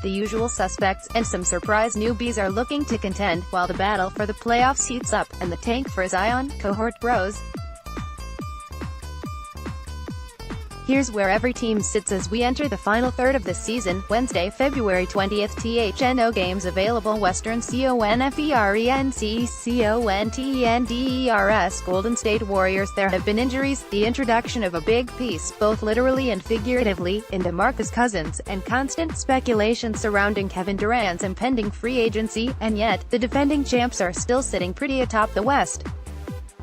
the usual suspects, and some surprise newbies are looking to contend, while the battle for the playoffs heats up, and the tank for Zion cohort grows. Here's where every team sits as we enter the final third of the season. Wednesday, February 20th. THNO games available. Western CONFERENCECONTENDERS. Golden State Warriors. There have been injuries, the introduction of a big piece, both literally and figuratively, in DeMarcus Cousins, and constant speculation surrounding Kevin Durant's impending free agency, and yet, the defending champs are still sitting pretty atop the West.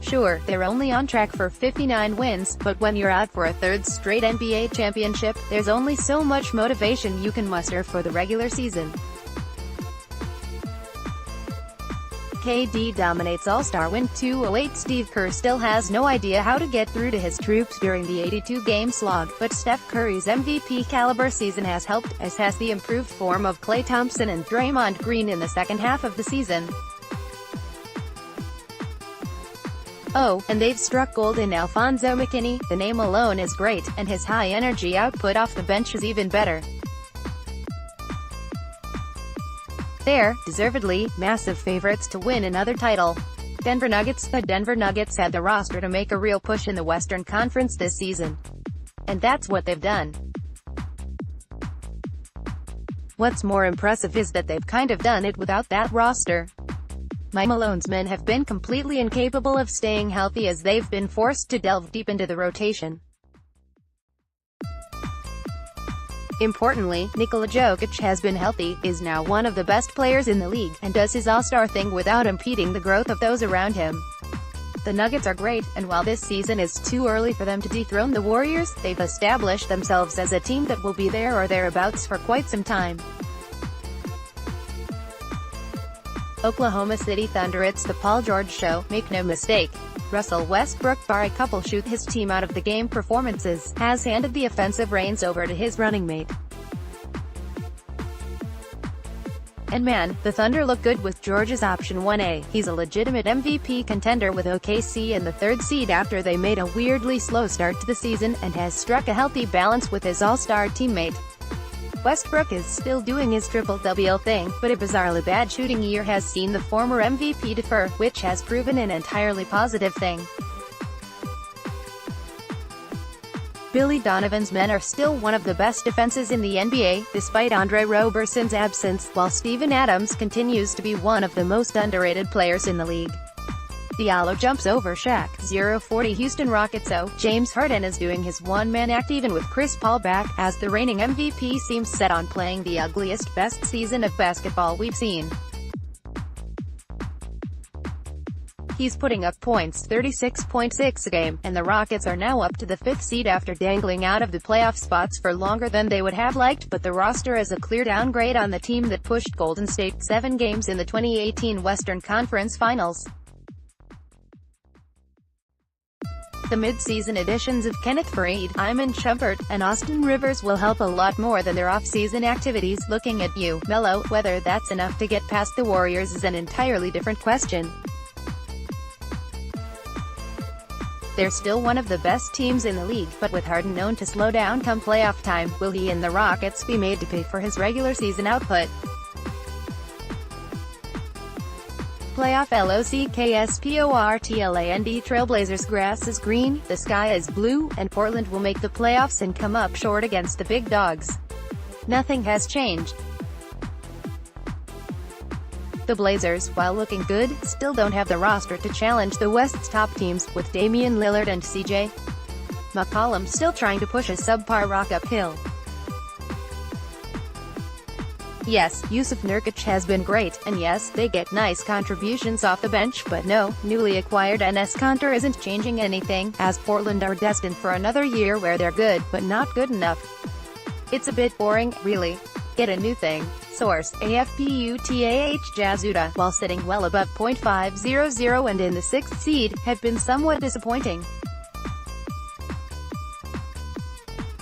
Sure, they're only on track for 59 wins, but when you're out for a third straight NBA championship, there's only so much motivation you can muster for the regular season. KD dominates All-Star win 208. Steve Kerr still has no idea how to get through to his troops during the 82-game slog, but Steph Curry's MVP-caliber season has helped, as has the improved form of Klay Thompson and Draymond Green in the second half of the season. Oh, and they've struck gold in Alfonso McKinnie. The name alone is great, and his high-energy output off the bench is even better. They're, deservedly, massive favorites to win another title. Denver Nuggets. The Denver Nuggets had the roster to make a real push in the Western Conference this season. And that's what they've done. What's more impressive is that they've kind of done it without that roster. Malone's men have been completely incapable of staying healthy as they've been forced to delve deep into the rotation. Importantly, Nikola Jokic has been healthy, is now one of the best players in the league, and does his all-star thing without impeding the growth of those around him. The Nuggets are great, and while this season is too early for them to dethrone the Warriors, they've established themselves as a team that will be there or thereabouts for quite some time. Oklahoma City Thunder. It's the Paul George show, make no mistake. Russell Westbrook, bar a couple shoot his team out of the game performances, has handed the offensive reins over to his running mate. And man, the Thunder look good with George's option 1A. He's a legitimate MVP contender with OKC in the third seed after they made a weirdly slow start to the season, and has struck a healthy balance with his all-star teammate. Westbrook is still doing his triple-double thing, but a bizarrely bad shooting year has seen the former MVP defer, which has proven an entirely positive thing. Billy Donovan's men are still one of the best defenses in the NBA, despite Andre Roberson's absence, while Steven Adams continues to be one of the most underrated players in the league. Diallo jumps over Shaq. 0-40 Houston Rockets. James Harden is doing his one-man act even with Chris Paul back, as the reigning MVP seems set on playing the ugliest, best season of basketball we've seen. He's putting up points, 36.6 a game, and the Rockets are now up to the 5th seed after dangling out of the playoff spots for longer than they would have liked, but the roster is a clear downgrade on the team that pushed Golden State 7 games in the 2018 Western Conference Finals. The mid-season additions of Kenneth Faried, Iman Shumpert, and Austin Rivers will help a lot more than their off-season activities. Looking at you, Melo, whether that's enough to get past the Warriors is an entirely different question. They're still one of the best teams in the league, but with Harden known to slow down come playoff time, will he and the Rockets be made to pay for his regular season output? Playoff LOCKSPORTLAND. Trailblazers. Grass is green, the sky is blue, and Portland will make the playoffs and come up short against the big dogs. Nothing has changed. The Blazers, while looking good, still don't have the roster to challenge the West's top teams, with Damian Lillard and CJ McCollum still trying to push a subpar rock uphill. Yes, Yusuf Nurkic has been great, and yes, they get nice contributions off the bench, but no, newly acquired Enes Kanter isn't changing anything, as Portland are destined for another year where they're good, but not good enough. It's a bit boring, really. Get a new thing. Source: AFPUTAH. Jazzuda, while sitting well above .500 and in the 6th seed, have been somewhat disappointing.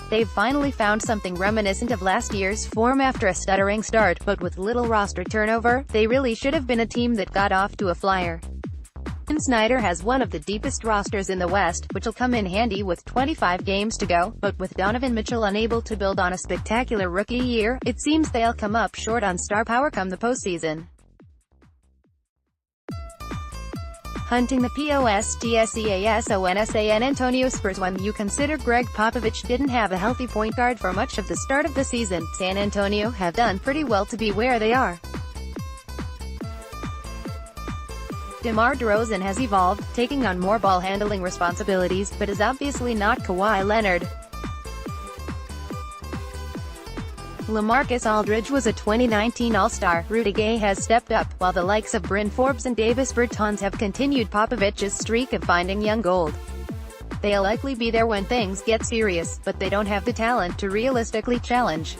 They've finally found something reminiscent of last year's form after a stuttering start, but with little roster turnover, they really should have been a team that got off to a flyer. Snyder has one of the deepest rosters in the West, which'll come in handy with 25 games to go, but with Donovan Mitchell unable to build on a spectacular rookie year, it seems they'll come up short on star power come the postseason. Hunting the postseason San Antonio Spurs. When you consider Greg Popovich didn't have a healthy point guard for much of the start of the season, San Antonio have done pretty well to be where they are. DeMar DeRozan has evolved, taking on more ball-handling responsibilities, but is obviously not Kawhi Leonard. LaMarcus Aldridge was a 2019 All-Star. Rudy Gay has stepped up, while the likes of Bryn Forbes and Davis Bertans have continued Popovich's streak of finding young gold. They'll likely be there when things get serious, but they don't have the talent to realistically challenge.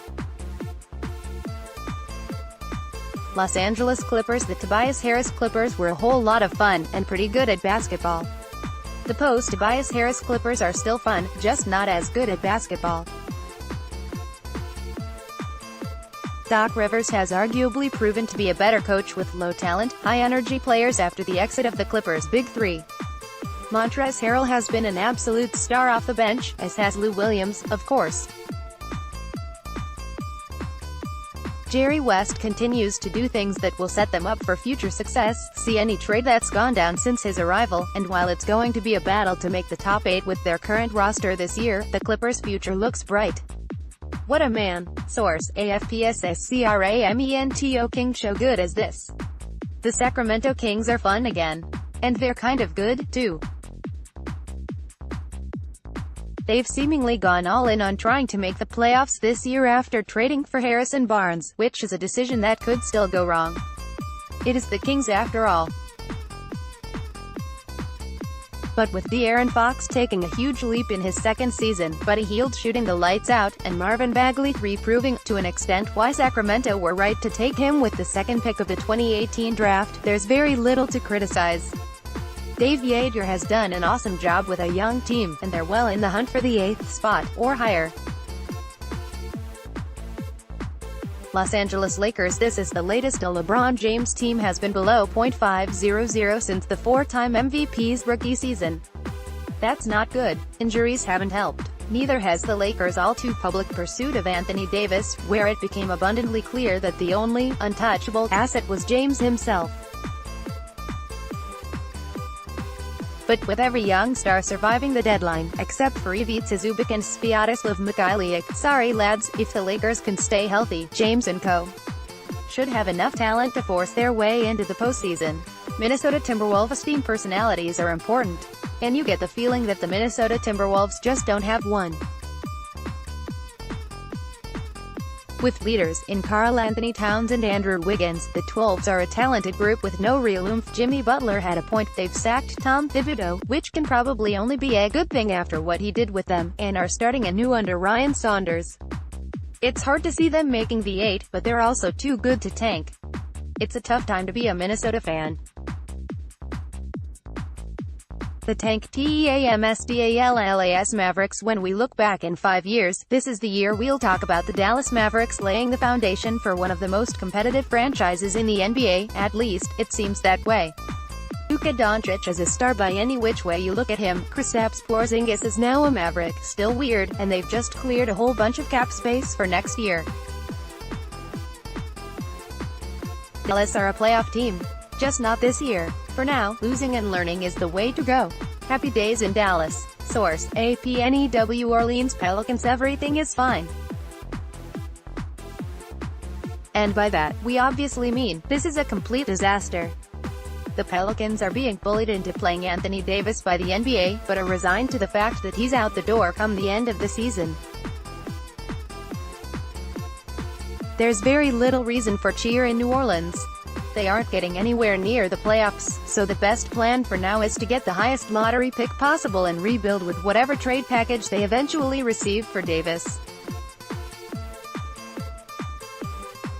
Los Angeles Clippers. The Tobias Harris Clippers were a whole lot of fun, and pretty good at basketball. The post-Tobias Harris Clippers are still fun, just not as good at basketball. Doc Rivers has arguably proven to be a better coach with low-talent, high-energy players after the exit of the Clippers' Big Three. Montrezl Harrell has been an absolute star off the bench, as has Lou Williams, of course. Jerry West continues to do things that will set them up for future success. See any trade that's gone down since his arrival, and while it's going to be a battle to make the top 8 with their current roster this year, the Clippers' future looks bright. What a man. Source: AFPSSCRAMENTO. King show good as this. The Sacramento Kings are fun again. And they're kind of good, too. They've seemingly gone all in on trying to make the playoffs this year after trading for Harrison Barnes, which is a decision that could still go wrong. It is the Kings after all. But with De'Aaron Fox taking a huge leap in his second season, Buddy Hield shooting the lights out, and Marvin Bagley proving, to an extent, why Sacramento were right to take him with the second pick of the 2018 draft, there's very little to criticize. Dave Joerger has done an awesome job with a young team, and they're well in the hunt for the 8th spot, or higher. Los Angeles Lakers. This is the latest a LeBron James team has been below .500 since the four-time MVP's rookie season. That's not good. Injuries haven't helped. Neither has the Lakers' all-too-public pursuit of Anthony Davis, where it became abundantly clear that the only untouchable asset was James himself. But with every young star surviving the deadline, except for Ivica Zubac and Sviatoslav Mikhailiuk, sorry lads, if the Lakers can stay healthy, James and co. should have enough talent to force their way into the postseason. Minnesota Timberwolves team personalities are important, and you get the feeling that the Minnesota Timberwolves just don't have one. With leaders in Karl-Anthony Towns and Andrew Wiggins, the 12s are a talented group with no real oomph. Jimmy Butler had a point. They've sacked Tom Thibodeau, which can probably only be a good thing after what he did with them, and are starting anew under Ryan Saunders. It's hard to see them making the 8, but they're also too good to tank. It's a tough time to be a Minnesota fan. The tank TEAMSDALLAS Mavericks. When we look back in 5 years, this is the year we'll talk about the Dallas Mavericks laying the foundation for one of the most competitive franchises in the NBA, at least, it seems that way. Luka Doncic is a star by any which way you look at him. Kristaps Porzingis is now a Maverick, still weird, and they've just cleared a whole bunch of cap space for next year. Dallas are a playoff team. Just not this year. For now, losing and learning is the way to go. Happy days in Dallas. Source: APNEW Orleans Pelicans. Everything is fine. And by that, we obviously mean, this is a complete disaster. The Pelicans are being bullied into playing Anthony Davis by the NBA, but are resigned to the fact that he's out the door come the end of the season. There's very little reason for cheer in New Orleans. They aren't getting anywhere near the playoffs, so the best plan for now is to get the highest lottery pick possible and rebuild with whatever trade package they eventually receive for Davis.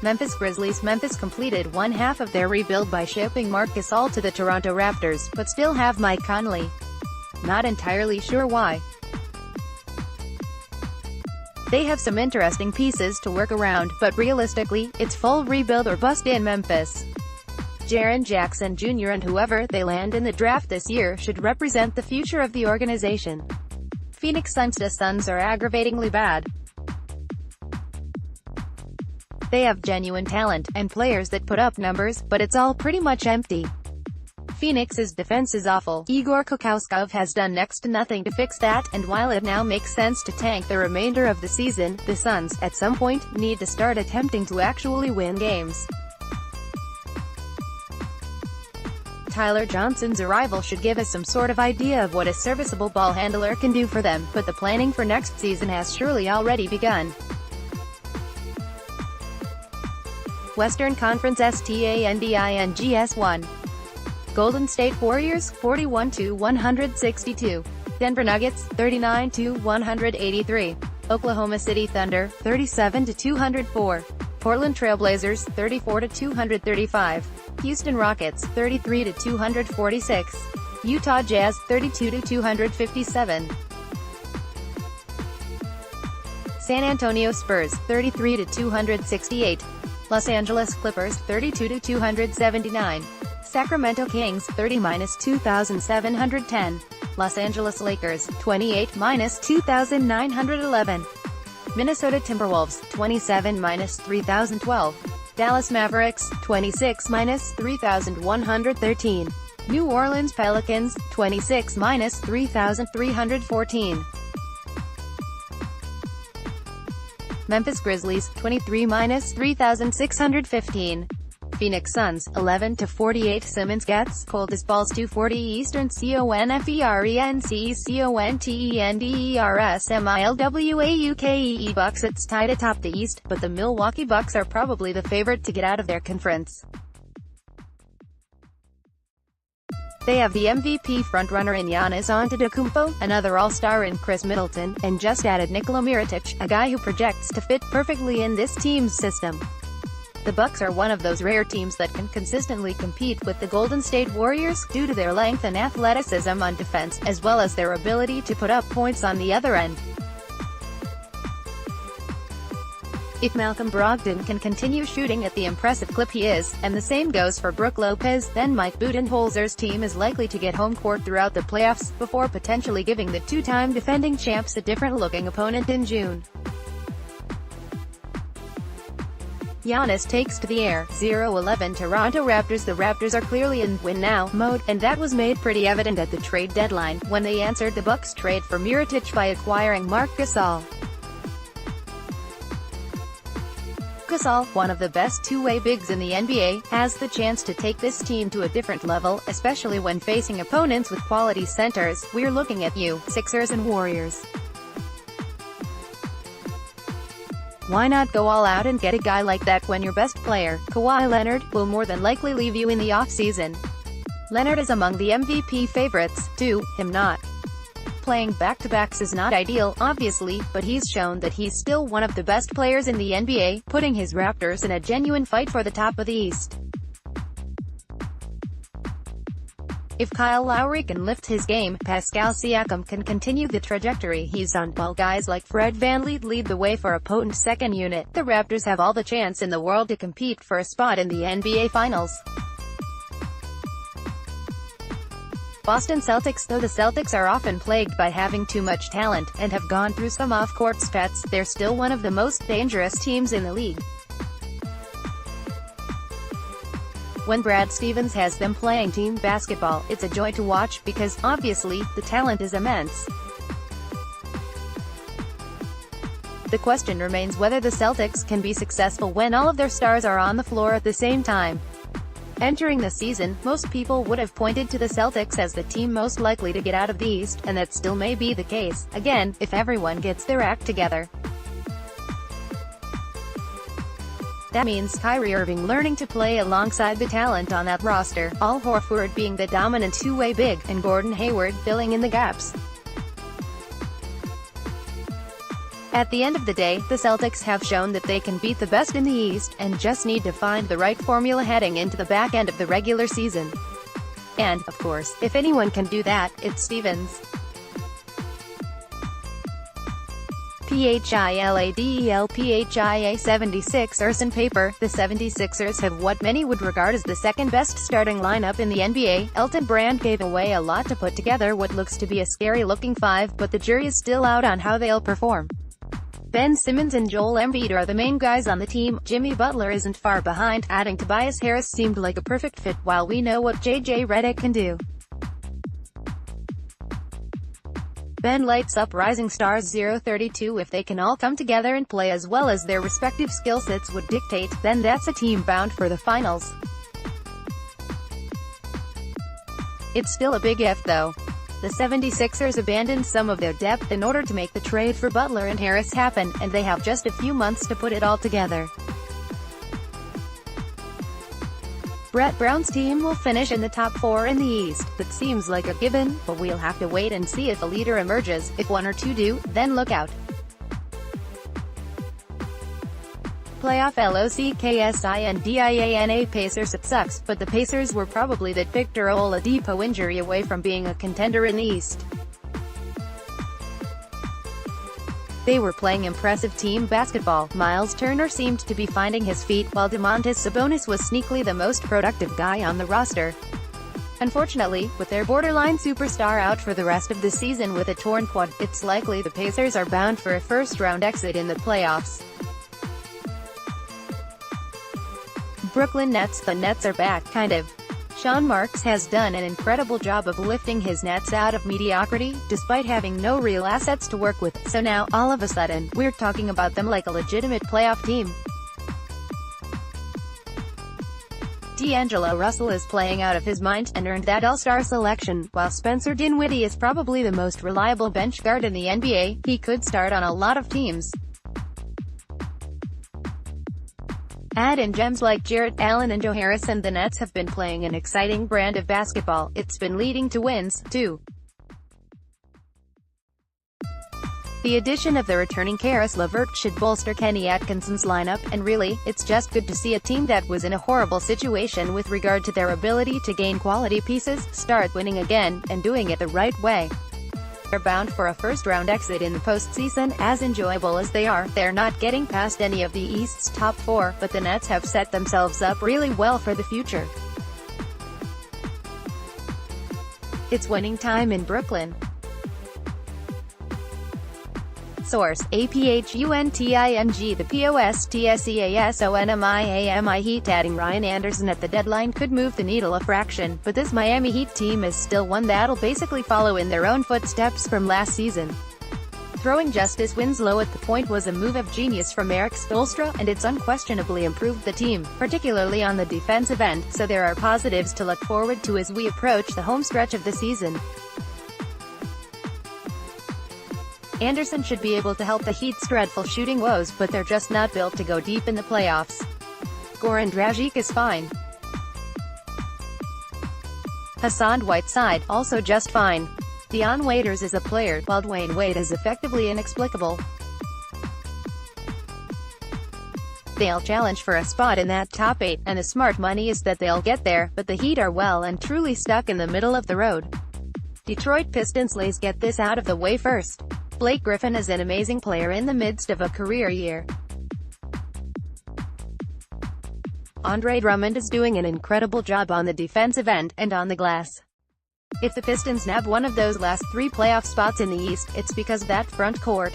Memphis Grizzlies. Memphis completed one half of their rebuild by shipping Marc Gasol to the Toronto Raptors, but still have Mike Conley. Not entirely sure why. They have some interesting pieces to work around, but realistically, it's full rebuild or bust in Memphis. Jaren Jackson Jr. and whoever they land in the draft this year should represent the future of the organization. Phoenix Suns. The Suns are aggravatingly bad. They have genuine talent, and players that put up numbers, but it's all pretty much empty. Phoenix's defense is awful. Igor Kokoskov has done next to nothing to fix that, and while it now makes sense to tank the remainder of the season, the Suns, at some point, need to start attempting to actually win games. Tyler Johnson's arrival should give us some sort of idea of what a serviceable ball handler can do for them, but the planning for next season has surely already begun. Western Conference standings 1. Golden State Warriors 41-162. Denver Nuggets 39-183. Oklahoma City Thunder 37-204. Portland Trail Blazers 34-235. Houston Rockets 33-246. Utah Jazz 32-257. San Antonio Spurs 33-268. Los Angeles Clippers 32-279. Sacramento Kings 30-2710. Los Angeles Lakers 28-2911. Minnesota Timberwolves 27-3012. Dallas Mavericks 26-3113. New Orleans Pelicans 26-3314. Memphis Grizzlies 23-3615. Phoenix Suns 11-48. Simmons gets cold as balls. 2:40 Eastern. CONFERENCECONTENDERS Bucks. It's tied atop the East, but the Milwaukee Bucks are probably the favorite to get out of their conference. They have the MVP frontrunner in Giannis Antetokounmpo, another all-star in Chris Middleton, and just added Nikola Mirotic, a guy who projects to fit perfectly in this team's system. The Bucks are one of those rare teams that can consistently compete with the Golden State Warriors, due to their length and athleticism on defense, as well as their ability to put up points on the other end. If Malcolm Brogdon can continue shooting at the impressive clip he is, and the same goes for Brook Lopez, then Mike Budenholzer's team is likely to get home court throughout the playoffs, before potentially giving the two-time defending champs a different-looking opponent in June. Giannis takes to the air. 0-11 Toronto Raptors. The Raptors are clearly in win-now mode, and that was made pretty evident at the trade deadline, when they answered the Bucks' trade for Mirotic by acquiring Marc Gasol. Gasol, one of the best two-way bigs in the NBA, has the chance to take this team to a different level, especially when facing opponents with quality centers. We're looking at you, Sixers and Warriors. Why not go all out and get a guy like that when your best player, Kawhi Leonard, will more than likely leave you in the off-season? Leonard is among the MVP favorites, too, him not. Playing back-to-backs is not ideal, obviously, but he's shown that he's still one of the best players in the NBA, putting his Raptors in a genuine fight for the top of the East. If Kyle Lowry can lift his game, Pascal Siakam can continue the trajectory he's on, while guys like Fred VanVleet lead the way for a potent second unit. The Raptors have all the chance in the world to compete for a spot in the NBA Finals. Boston Celtics. Though the Celtics are often plagued by having too much talent, and have gone through some off-court spats, they're still one of the most dangerous teams in the league. When Brad Stevens has them playing team basketball, it's a joy to watch, because, obviously, the talent is immense. The question remains whether the Celtics can be successful when all of their stars are on the floor at the same time. Entering the season, most people would have pointed to the Celtics as the team most likely to get out of the East, and that still may be the case, again, if everyone gets their act together. That means Kyrie Irving learning to play alongside the talent on that roster, Al Horford being the dominant two-way big, and Gordon Hayward filling in the gaps. At the end of the day, the Celtics have shown that they can beat the best in the East, and just need to find the right formula heading into the back end of the regular season. And, of course, if anyone can do that, it's Stevens. PHILADELPHIA 76ers on paper, the 76ers have what many would regard as the second-best starting lineup in the NBA. Elton Brand gave away a lot to put together what looks to be a scary-looking five, but the jury is still out on how they'll perform. Ben Simmons and Joel Embiid are the main guys on the team. Jimmy Butler isn't far behind. Adding Tobias Harris seemed like a perfect fit, while we know what JJ Redick can do. Ben lights up rising stars 032. If they can all come together and play as well as their respective skill sets would dictate, then that's a team bound for the finals. It's still a big if though. The 76ers abandoned some of their depth in order to make the trade for Butler and Harris happen, and they have just a few months to put it all together. Brett Brown's team will finish in the top 4 in the East. That seems like a given, but we'll have to wait and see if a leader emerges. If one or two do, then look out. Playoff LOCKSINDIANA Pacers. It sucks, but the Pacers were probably that Victor Oladipo injury away from being a contender in the East. They were playing impressive team basketball. Miles Turner seemed to be finding his feet, while Domantas Sabonis was sneakily the most productive guy on the roster. Unfortunately, with their borderline superstar out for the rest of the season with a torn quad, it's likely the Pacers are bound for a first-round exit in the playoffs. Brooklyn Nets. The Nets are back, kind of. Sean Marks has done an incredible job of lifting his Nets out of mediocrity, despite having no real assets to work with, so now, all of a sudden, we're talking about them like a legitimate playoff team. D'Angelo Russell is playing out of his mind, and earned that All-Star selection. While Spencer Dinwiddie is probably the most reliable bench guard in the NBA, he could start on a lot of teams. Add in gems like Jarrett Allen and Joe Harris, and the Nets have been playing an exciting brand of basketball. It's been leading to wins, too. The addition of the returning Karis LeVert should bolster Kenny Atkinson's lineup, and really, it's just good to see a team that was in a horrible situation with regard to their ability to gain quality pieces, start winning again, and doing it the right way. They're bound for a first-round exit in the postseason. As enjoyable as they are, they're not getting past any of the East's top 4, but the Nets have set themselves up really well for the future. It's winning time in Brooklyn. Source: APHUNTING. The POSTSEASONMIAMI Heat. Adding Ryan Anderson at the deadline could move the needle a fraction, but this Miami Heat team is still one that'll basically follow in their own footsteps from last season. Throwing Justice Winslow at the point was a move of genius from Eric Spoelstra, and it's unquestionably improved the team, particularly on the defensive end, so there are positives to look forward to as we approach the home stretch of the season. Anderson should be able to help the Heat's dreadful shooting woes, but they're just not built to go deep in the playoffs. Goran Dragic is fine. Hassan Whiteside, also just fine. Dion Waiters is a player, while Dwayne Wade is effectively inexplicable. They'll challenge for a spot in that top 8, and the smart money is that they'll get there, but the Heat are well and truly stuck in the middle of the road. Detroit Pistons. Let's get this out of the way first. Blake Griffin is an amazing player in the midst of a career year. Andre Drummond is doing an incredible job on the defensive end, and on the glass. If the Pistons nab one of those last 3 playoff spots in the East, it's because of that front court.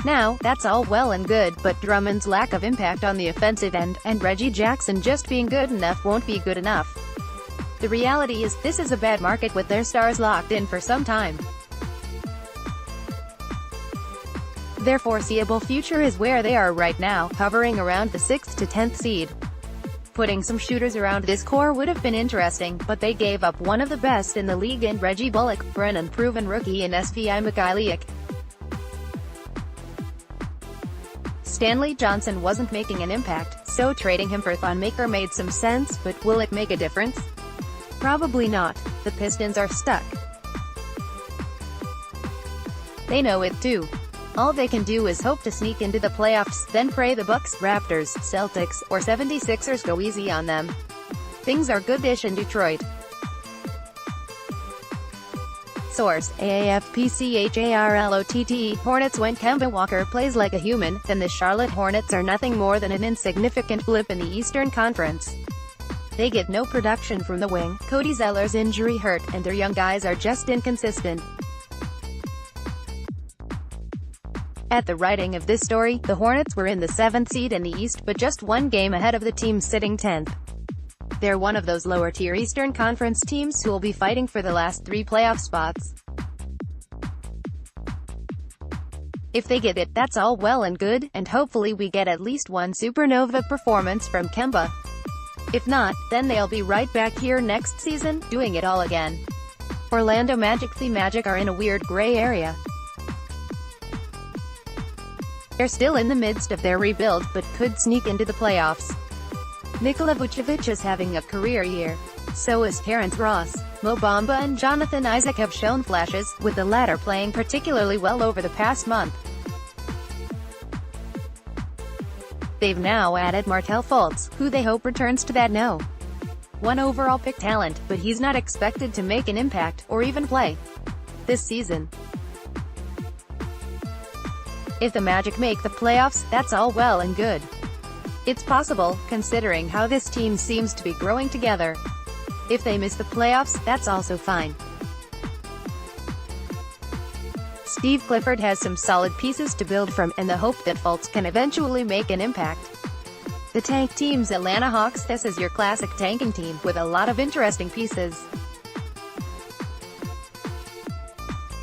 Now, that's all well and good, but Drummond's lack of impact on the offensive end, and Reggie Jackson just being good enough won't be good enough. The reality is, this is a bad market with their stars locked in for some time. Their foreseeable future is where they are right now, hovering around the 6th to 10th seed. Putting some shooters around this core would have been interesting, but they gave up one of the best in the league in Reggie Bullock, for an unproven rookie in Svi Mykhailiuk. Stanley Johnson wasn't making an impact, so trading him for Thon Maker made some sense, but will it make a difference? Probably not. The Pistons are stuck. They know it too. All they can do is hope to sneak into the playoffs, then pray the Bucks, Raptors, Celtics, or 76ers go easy on them. Things are good-ish in Detroit. Source, AAFPCHARLOTTE. Hornets. When Kemba Walker plays like a human, then the Charlotte Hornets are nothing more than an insignificant blip in the Eastern Conference. They get no production from the wing, Cody Zeller's injury hurt, and their young guys are just inconsistent. At the writing of this story, the Hornets were in the 7th seed in the East, but just one game ahead of the team sitting 10th. They're one of those lower-tier Eastern Conference teams who will be fighting for the last 3 playoff spots. If they get it, that's all well and good, and hopefully we get at least one supernova performance from Kemba. If not, then they'll be right back here next season, doing it all again. Orlando Magic. The Magic are in a weird gray area. They're still in the midst of their rebuild, but could sneak into the playoffs. Nikola Vucevic is having a career year. So is Terrence Ross. Mo Bamba and Jonathan Isaac have shown flashes, with the latter playing particularly well over the past month. They've now added Markelle Fultz, who they hope returns to that No. 1 overall pick talent, but he's not expected to make an impact, or even play this season. If the Magic make the playoffs, that's all well and good. It's possible, considering how this team seems to be growing together. If they miss the playoffs, that's also fine. Steve Clifford has some solid pieces to build from, and the hope that Fultz can eventually make an impact. The tank team's Atlanta Hawks. This is your classic tanking team, with a lot of interesting pieces.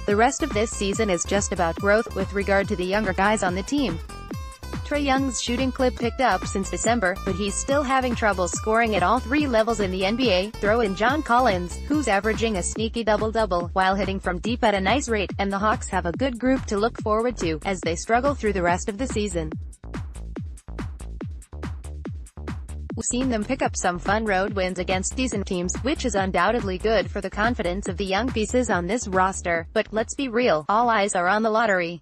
The rest of this season is just about growth, with regard to the younger guys on the team. Trae Young's shooting clip picked up since December, but he's still having trouble scoring at all 3 levels in the NBA. Throw in John Collins, who's averaging a sneaky double-double, while hitting from deep at a nice rate, and the Hawks have a good group to look forward to, as they struggle through the rest of the season. We've seen them pick up some fun road wins against decent teams, which is undoubtedly good for the confidence of the young pieces on this roster, but let's be real, all eyes are on the lottery.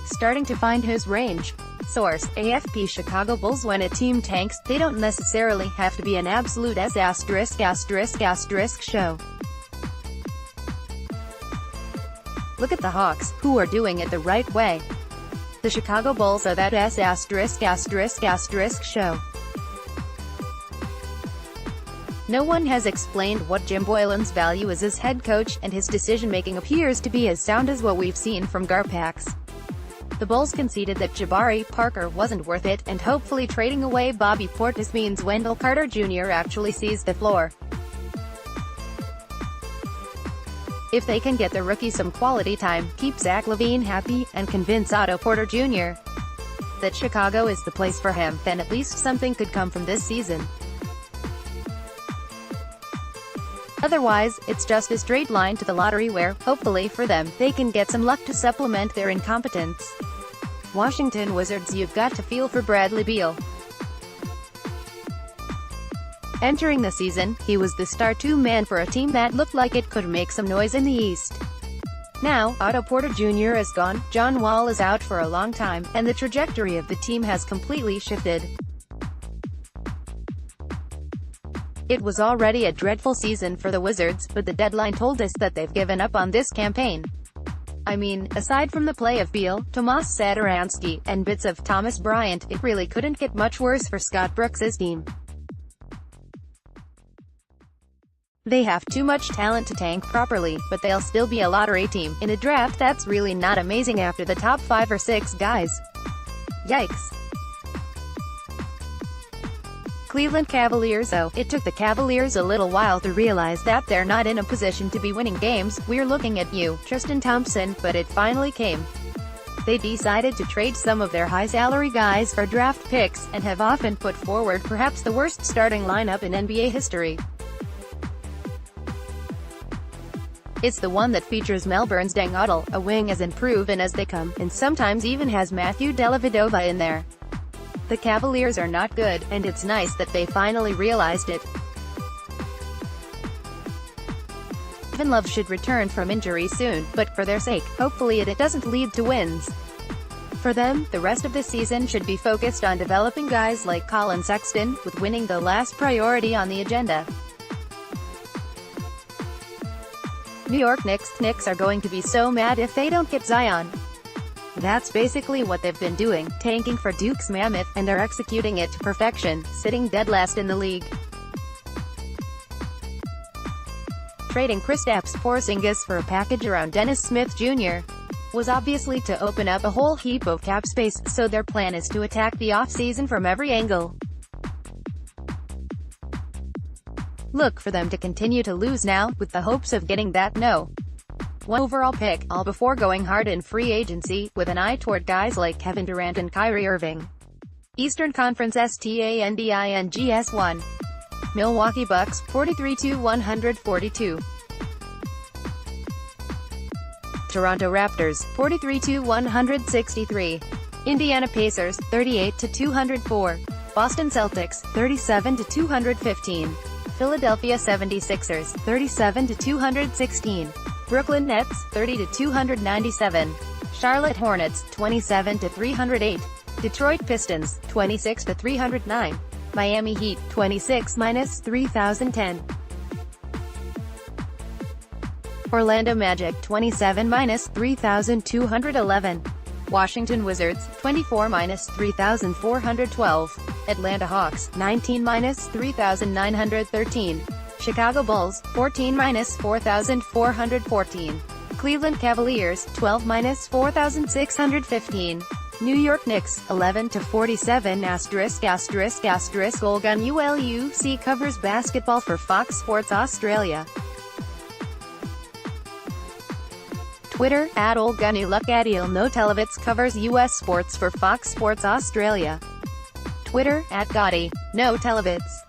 Starting to find his range. Source, AFP. Chicago Bulls. When a team tanks, they don't necessarily have to be an absolute show. Look at the Hawks, who are doing it the right way. The Chicago Bulls are that show. No one has explained what Jim Boylan's value is as head coach, and his decision-making appears to be as sound as what we've seen from Garpax. The Bulls conceded that Jabari Parker wasn't worth it, and hopefully trading away Bobby Portis means Wendell Carter Jr. actually sees the floor. If they can get the rookie some quality time, keep Zach LaVine happy, and convince Otto Porter Jr. that Chicago is the place for him, then at least something could come from this season. Otherwise, it's just a straight line to the lottery where, hopefully for them, they can get some luck to supplement their incompetence. Washington Wizards. You've got to feel for Bradley Beal. Entering the season, he was the star two-man for a team that looked like it could make some noise in the East. Now, Otto Porter Jr. is gone, John Wall is out for a long time, and the trajectory of the team has completely shifted. It was already a dreadful season for the Wizards, but the deadline told us that they've given up on this campaign. I mean, aside from the play of Beal, Tomas Satoransky, and bits of Thomas Bryant, it really couldn't get much worse for Scott Brooks' team. They have too much talent to tank properly, but they'll still be a lottery team, in a draft that's really not amazing after the top 5 or 6 guys. Yikes. Cleveland Cavaliers. Oh, it took the Cavaliers a little while to realize that they're not in a position to be winning games. We're looking at you, Tristan Thompson, but it finally came. They decided to trade some of their high-salary guys for draft picks, and have often put forward perhaps the worst starting lineup in NBA history. It's the one that features Melbourne's Deng Otto, a wing as unproven as they come, and sometimes even has Matthew Dellavedova in there. The Cavaliers are not good, and it's nice that they finally realized it. Kevin Love should return from injury soon, but for their sake, hopefully it doesn't lead to wins. For them, the rest of the season should be focused on developing guys like Colin Sexton, with winning the last priority on the agenda. New York Knicks are going to be so mad if they don't get Zion. That's basically what they've been doing, tanking for Duke's mammoth, and are executing it to perfection, sitting dead last in the league. Trading Kristaps Porzingis for a package around Dennis Smith Jr. was obviously to open up a whole heap of cap space, so their plan is to attack the offseason from every angle. Look for them to continue to lose now, with the hopes of getting that No. 1 overall pick, all before going hard in free agency, with an eye toward guys like Kevin Durant and Kyrie Irving. Eastern Conference standings 1. Milwaukee Bucks, 43-142. Toronto Raptors, 43-163. Indiana Pacers, 38-204. Boston Celtics, 37-215. Philadelphia 76ers, 37-216. Brooklyn Nets, 30-297. Charlotte Hornets, 27-308. Detroit Pistons, 26-309. Miami Heat, 26-3010. Orlando Magic, 27-3211. Washington Wizards, 24-3412. Atlanta Hawks, 19-3913. Chicago Bulls, 14-4414. Cleveland Cavaliers, 12-4615. New York Knicks, 11-47****. Olgun ULUC covers basketball for Fox Sports Australia. Twitter, @OlgunULuckAdil No Televits covers US sports for Fox Sports Australia. Twitter, @Gotti No Televits.